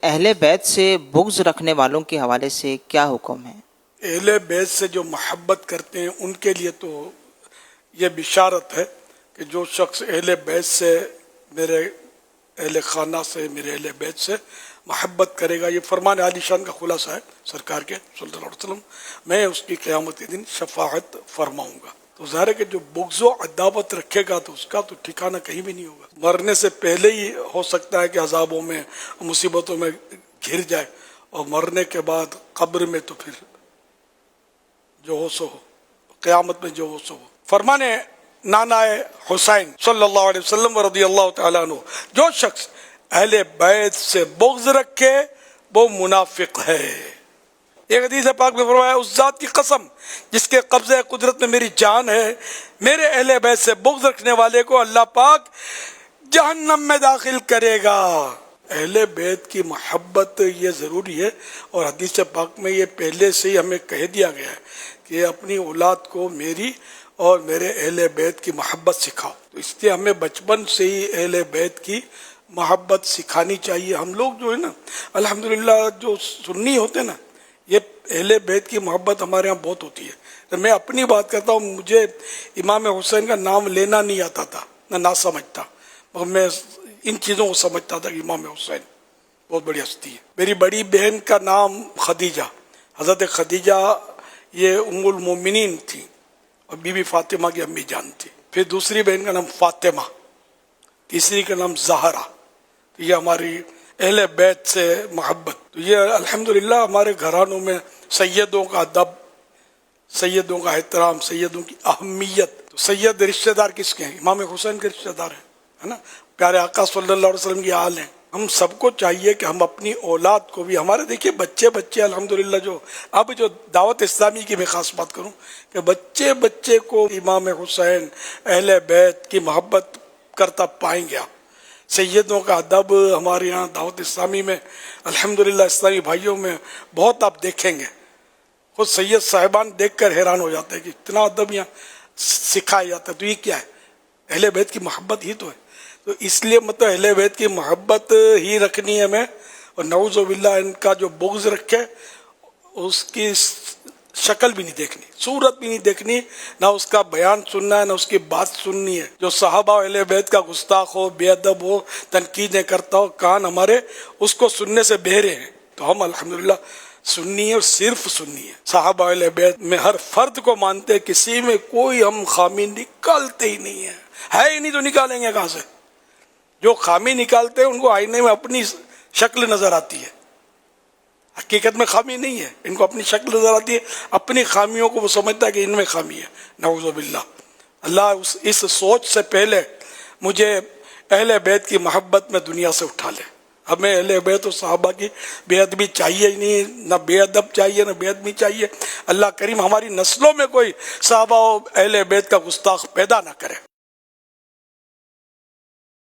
اہل بیت سے بغض رکھنے والوں کے حوالے سے کیا حکم ہے؟ اہل بیت سے جو محبت کرتے ہیں ان کے لیے تو یہ بشارت ہے کہ جو شخص اہل بیت سے، میرے اہل خانہ سے، میرے اہل بیت سے محبت کرے گا، یہ فرمان عالی شان کا خلاصہ ہے سرکار کے صلی اللہ علیہ وسلم، میں اس کی قیامت کے دن شفاعت فرماؤں گا۔ تو ظاہر ہے کہ جو بغض و عداوت رکھے گا تو اس کا تو ٹھکانہ کہیں بھی نہیں ہوگا، مرنے سے پہلے ہی ہو سکتا ہے کہ عذابوں میں، مصیبتوں میں گھر جائے، اور مرنے کے بعد قبر میں تو پھر جو ہو سو ہو، قیامت میں جو ہو سو ہو۔ فرمانے نانا حسین صلی اللہ علیہ وسلم و رضی اللہ تعالیٰ عنہ، جو شخص اہل بیت سے بغض رکھے وہ منافق ہے۔ ایک حدیث پاک میں فرمایا، اس ذات کی قسم جس کے قبضہ قدرت میں میری جان ہے، میرے اہل بیت سے بغض رکھنے والے کو اللہ پاک جہنم میں داخل کرے گا۔ اہل بیت کی محبت یہ ضروری ہے، اور حدیث پاک میں یہ پہلے سے ہی ہمیں کہہ دیا گیا ہے کہ اپنی اولاد کو میری اور میرے اہل بیت کی محبت سکھاؤ۔ تو اس لیے ہمیں بچپن سے ہی اہل بیت کی محبت سکھانی چاہیے۔ ہم لوگ جو ہے نا الحمدللہ جو سنی ہوتے ہیں نا، یہ اہل بیت کی محبت ہمارے ہاں بہت ہوتی ہے۔ میں اپنی بات کرتا ہوں، مجھے امام حسین کا نام لینا نہیں آتا تھا، نہ سمجھتا، مگر میں ان چیزوں کو سمجھتا تھا کہ امام حسین بہت بڑی ہستی ہے۔ میری بڑی بہن کا نام خدیجہ، حضرت خدیجہ یہ ام المومنین تھی، اور بی بی فاطمہ کی امی جان تھی۔ پھر دوسری بہن کا نام فاطمہ، تیسری کا نام زہرا۔ تو یہ ہماری اہل بیت سے محبت، تو یہ الحمدللہ ہمارے گھرانوں میں سیدوں کا ادب، سیدوں کا احترام، سیدوں کی اہمیت۔ تو سید رشتہ دار کس کے ہیں؟ امام حسین کے رشتہ دار ہیں، ہے نا، پیارے آقا صلی اللہ علیہ وسلم کی آل ہیں۔ ہم سب کو چاہیے کہ ہم اپنی اولاد کو بھی، ہمارے دیکھیے بچے الحمدللہ جو اب جو دعوت اسلامی کی میں خاص بات کروں کہ بچے کو امام حسین اہل بیت کی محبت کرتا پائیں گے آپ۔ سیدوں کا ادب ہمارے یہاں دعوت اسلامی میں الحمدللہ اسلامی بھائیوں میں بہت آپ دیکھیں گے، خود سید صاحبان دیکھ کر حیران ہو جاتے ہیں کہ اتنا ادب یہاں سکھایا جاتا ہے۔ تو یہ کیا ہے؟ اہل بیت کی محبت ہی تو ہے۔ تو اس لیے مطلب اہل بیت کی محبت ہی رکھنی ہے ہمیں، اور نعوذ باللہ ان کا جو بغض رکھے اس کی شکل بھی نہیں دیکھنی، صورت بھی نہیں دیکھنی، نہ اس کا بیان سننا ہے، نہ اس کی بات سننی ہے۔ جو صحابہ اہل بیت کا گستاخ ہو، بے ادب ہو، تنقیدیں کرتا ہو، کان ہمارے اس کو سننے سے بہرے ہیں۔ تو ہم الحمدللہ سننی ہے، اور صرف سننی ہے۔ صحابہ اہل بیت میں ہر فرد کو مانتے ہیں، کسی میں کوئی ہم خامی نکالتے ہی نہیں ہے ہی نہیں، تو نکالیں گے کہاں سے؟ جو خامی نکالتے ہیں ان کو آئینے میں اپنی شکل نظر آتی ہے، حقیقت میں خامی نہیں ہے، ان کو اپنی شکل نظر آتی ہے، اپنی خامیوں کو وہ سمجھتا ہے کہ ان میں خامی ہے۔ نعوذ باللہ، اللہ اس سوچ سے پہلے مجھے اہل بیت کی محبت میں دنیا سے اٹھا لے۔ ہمیں اہل بیت و صحابہ کی بے ادبی چاہیے ہی نہیں، نہ بے ادب چاہیے نہ بے ادبی چاہیے۔ اللہ کریم ہماری نسلوں میں کوئی صحابہ و اہل بیت کا گستاخ پیدا نہ کرے۔